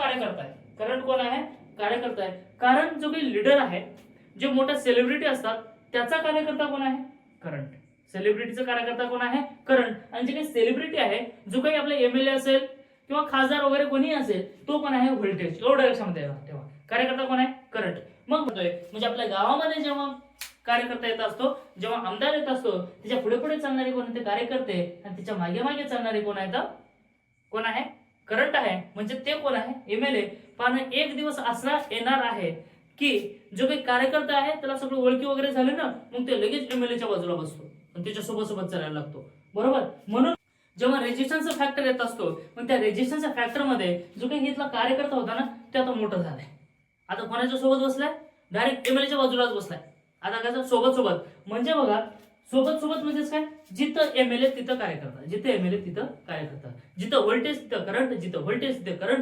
कार्यकर्ता आहे, करंट कोण आहे, कार्यकर्ता आहे. कारण जो काही लीडर आहे, जे मोठा सेलिब्रिटी असतात त्याचा कार्यकर्ता कोण आहे, करंट. सेलिब्रिटीचा कार्यकर्ता कोण आहे, करंट. आणि जे काही सेलिब्रिटी आहे, जो काही आपला एमएलए असेल किंवा खासदार वगैरे कोणी असेल, तो पण आहे व्होल्टेज. एवढं लक्षात ठेवा. कार्यकर्ता कोण आहे, करंट. मग म्हणतोय म्हणजे आपल्या गावामध्ये जेव्हा कार्यकर्ता येत असतो, जेव्हा आमदार येत असतो, त्याच्या पुढे पुढे चालणारे कोण ते कार्यकर्ते, आणि त्याच्या मागे मागे चालणारे कोण आहेत, कोण आहे, करंट आहे. म्हणजे ते कोण आहे, एमएलए. पण एक दिवस असा येणार आहे की जो काही कार्यकर्ता आहे त्याला सगळं ओळखी वगैरे झाले ना, मग ते लगेच एमएलएच्या बाजूला बसतो आणि त्याच्या सोबत चालायला लागतो. बरोबर. म्हणून जेव्हा रेजिस्टन्सचा फॅक्टर येत असतो, मग त्या रेजिस्टन्सच्या फॅक्टर मध्ये जो काही इथला कार्यकर्ता होता ना, ते आता मोठं झालाय. आता कोणाच्या सोबत बसलाय, डायरेक्ट एमएलएच्या बाजूलाच बसलाय. आता कसं सोबत म्हणजे बघा, सोबत म्हणजेच काय, जिथं एमएलए तिथं कार्यकर्ता, जिथं एमएलए तिथं कार्यकर्ता, जिथं व्होल्टेज तिथं करंट, जिथं व्होल्टेज तिथं करंट.